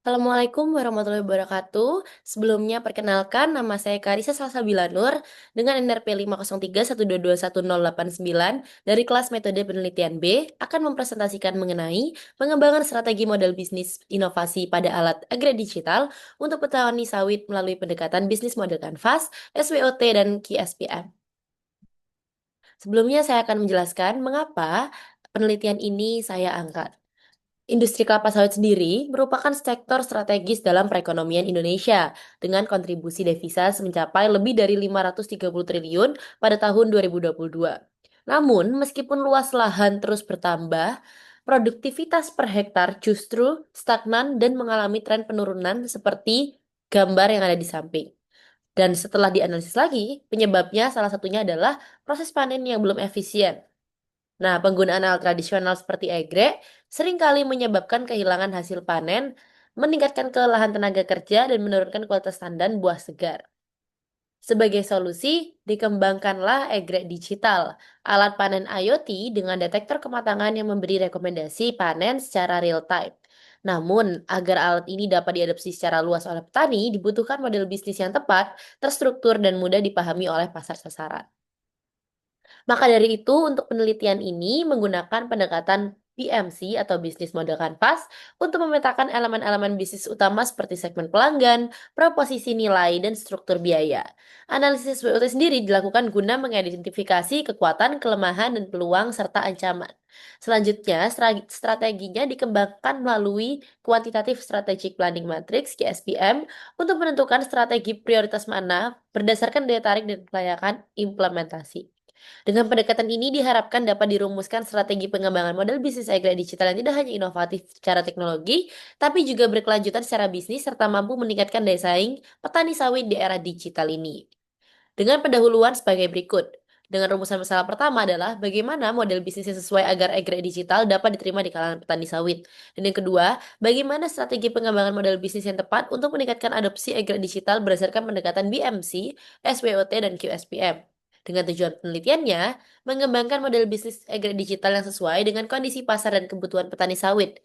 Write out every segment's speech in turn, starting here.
Assalamualaikum warahmatullahi wabarakatuh. Sebelumnya perkenalkan nama saya Karisa Salsabila Nur dengan NRP 50312211089 dari kelas metode penelitian B akan mempresentasikan mengenai pengembangan strategi model bisnis inovasi pada alat agrodigital untuk petani sawit melalui pendekatan bisnis model kanvas, SWOT, dan QSPM. Sebelumnya saya akan menjelaskan mengapa penelitian ini saya angkat. Industri kelapa sawit sendiri merupakan sektor strategis dalam perekonomian Indonesia dengan kontribusi devisa mencapai lebih dari 530 triliun pada tahun 2022. Namun, meskipun luas lahan terus bertambah, produktivitas per hektar justru stagnan dan mengalami tren penurunan seperti gambar yang ada di samping. Dan setelah dianalisis lagi, penyebabnya salah satunya adalah proses panen yang belum efisien. Nah, penggunaan alat tradisional seperti egrek seringkali menyebabkan kehilangan hasil panen, meningkatkan kelelahan tenaga kerja, dan menurunkan kualitas tandan buah segar. Sebagai solusi, dikembangkanlah egrek digital, alat panen IoT dengan detektor kematangan yang memberi rekomendasi panen secara real time. Namun, agar alat ini dapat diadopsi secara luas oleh petani, dibutuhkan model bisnis yang tepat, terstruktur, dan mudah dipahami oleh pasar sasaran. Maka dari itu, untuk penelitian ini menggunakan pendekatan BMC atau Business Model Canvas untuk memetakan elemen-elemen bisnis utama seperti segmen pelanggan, proposisi nilai, dan struktur biaya. Analisis WOT sendiri dilakukan guna mengidentifikasi kekuatan, kelemahan, dan peluang serta ancaman. Selanjutnya, strateginya dikembangkan melalui Quantitative Strategic Planning Matrix (QSPM) untuk menentukan strategi prioritas mana berdasarkan daya tarik dan kelayakan implementasi. Dengan pendekatan ini diharapkan dapat dirumuskan strategi pengembangan model bisnis agro digital yang tidak hanya inovatif secara teknologi, tapi juga berkelanjutan secara bisnis serta mampu meningkatkan daya saing petani sawit di era digital ini. Dengan pendahuluan sebagai berikut. Dengan rumusan masalah pertama adalah bagaimana model bisnisnya sesuai agar agro digital dapat diterima di kalangan petani sawit. Dan yang kedua, bagaimana strategi pengembangan model bisnis yang tepat untuk meningkatkan adopsi agro digital berdasarkan pendekatan BMC, SWOT, dan QSPM. Dengan tujuan penelitiannya, mengembangkan model bisnis agro digital yang sesuai dengan kondisi pasar dan kebutuhan petani sawit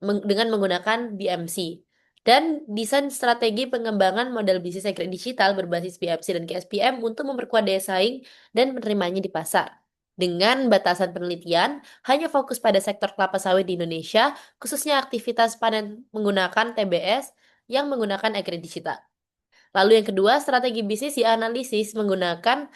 dengan menggunakan BMC. Dan desain strategi pengembangan model bisnis agro digital berbasis BMC dan KSPM untuk memperkuat daya saing dan menerimanya di pasar. Dengan batasan penelitian, hanya fokus pada sektor kelapa sawit di Indonesia, khususnya aktivitas panen menggunakan TBS yang menggunakan agro digital. Lalu yang kedua, strategi bisnis dianalisis menggunakan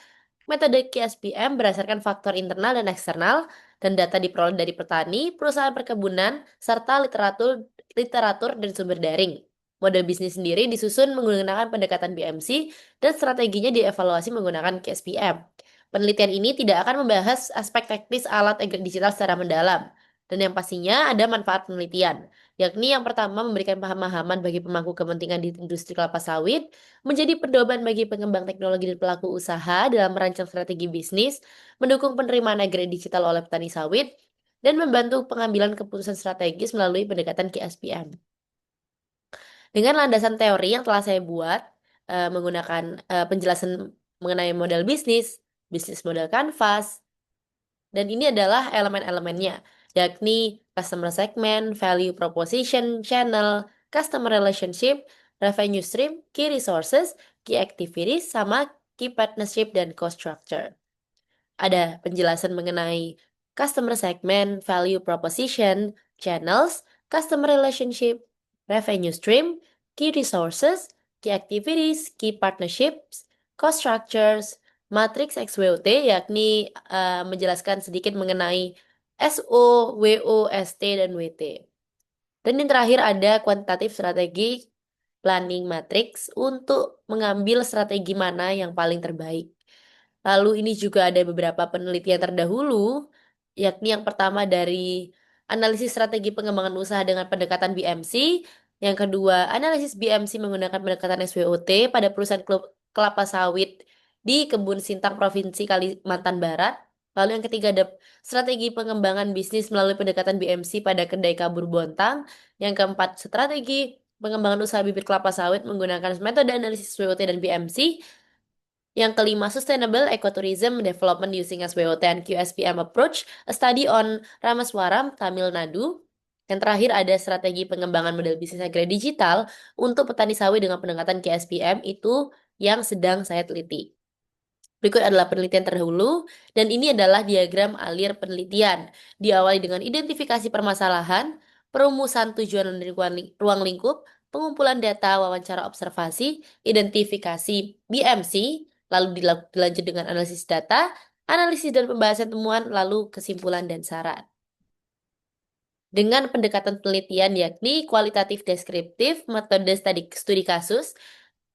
metode KSPM berdasarkan faktor internal dan eksternal dan data diperoleh dari petani, perusahaan perkebunan, serta literatur dan sumber daring. Model bisnis sendiri disusun menggunakan pendekatan BMC dan strateginya dievaluasi menggunakan KSPM. Penelitian ini tidak akan membahas aspek teknis alat agro digital secara mendalam. Dan yang pastinya ada manfaat penelitian, yakni yang pertama memberikan pemahaman bagi pemangku kepentingan di industri kelapa sawit, menjadi pedoman bagi pengembang teknologi dan pelaku usaha dalam merancang strategi bisnis, mendukung penerimaan agro digital oleh petani sawit, dan membantu pengambilan keputusan strategis melalui pendekatan KSPM. Dengan landasan teori yang telah saya buat, menggunakan penjelasan mengenai model bisnis, bisnis model kanvas, dan ini adalah elemen-elemennya, yakni customer segment, value proposition, channel, customer relationship, revenue stream, key resources, key activities, sama key partnership dan cost structure. Ada penjelasan mengenai customer segment, value proposition, channels, customer relationship, revenue stream, key resources, key activities, key partnerships, cost structures, matrix XWOT, yakni menjelaskan sedikit mengenai SO, WO, ST, dan WT. Dan yang terakhir ada kuantitatif strategi planning matrix untuk mengambil strategi mana yang paling terbaik. Lalu ini juga ada beberapa penelitian terdahulu, yakni yang pertama dari analisis strategi pengembangan usaha dengan pendekatan BMC, yang kedua analisis BMC menggunakan pendekatan SWOT pada perusahaan kelapa sawit di Kebun Sintang Provinsi Kalimantan Barat. Lalu yang ketiga ada strategi pengembangan bisnis melalui pendekatan BMC pada kedai kabur Bontang. Yang keempat, strategi pengembangan usaha bibit kelapa sawit menggunakan metode analisis SWOT dan BMC. Yang kelima, Sustainable Ecotourism Development Using SWOT and QSPM Approach, a study on Ramaswaram, Tamil Nadu. Yang terakhir ada strategi pengembangan model bisnis agrodigital untuk petani sawit dengan pendekatan KSPM itu yang sedang saya teliti. Berikut adalah penelitian terdahulu, dan ini adalah diagram alir penelitian. Diawali dengan identifikasi permasalahan, perumusan tujuan dan ruang lingkup, pengumpulan data, wawancara observasi, identifikasi BMC, lalu dilanjut dengan analisis data, analisis dan pembahasan temuan, lalu kesimpulan dan saran. Dengan pendekatan penelitian yakni kualitatif deskriptif, metode studi kasus,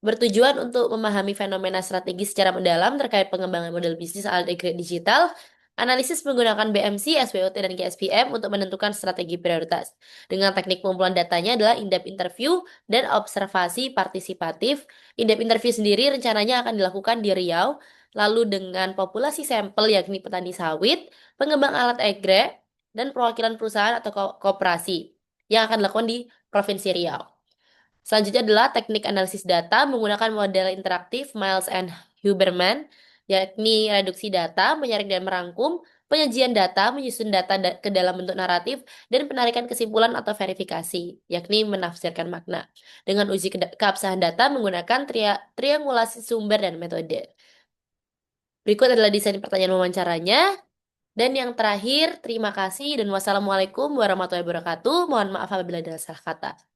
bertujuan untuk memahami fenomena strategi secara mendalam terkait pengembangan model bisnis alat digital, analisis menggunakan BMC, SWOT, dan KSPM untuk menentukan strategi prioritas. Dengan teknik pengumpulan datanya adalah in-depth interview dan observasi partisipatif. In-depth interview sendiri rencananya akan dilakukan di Riau, lalu dengan populasi sampel yakni petani sawit, pengembang alat dan perwakilan perusahaan atau koperasi yang akan dilakukan di Provinsi Riau. Selanjutnya adalah teknik analisis data menggunakan model interaktif Miles and Huberman, yakni reduksi data, menyaring dan merangkum, penyajian data, menyusun data ke dalam bentuk naratif, dan penarikan kesimpulan atau verifikasi, yakni menafsirkan makna. Dengan uji keabsahan data menggunakan triangulasi sumber dan metode. Berikut adalah desain pertanyaan wawancaranya. Dan yang terakhir, terima kasih dan wassalamualaikum warahmatullahi wabarakatuh. Mohon maaf apabila ada salah kata.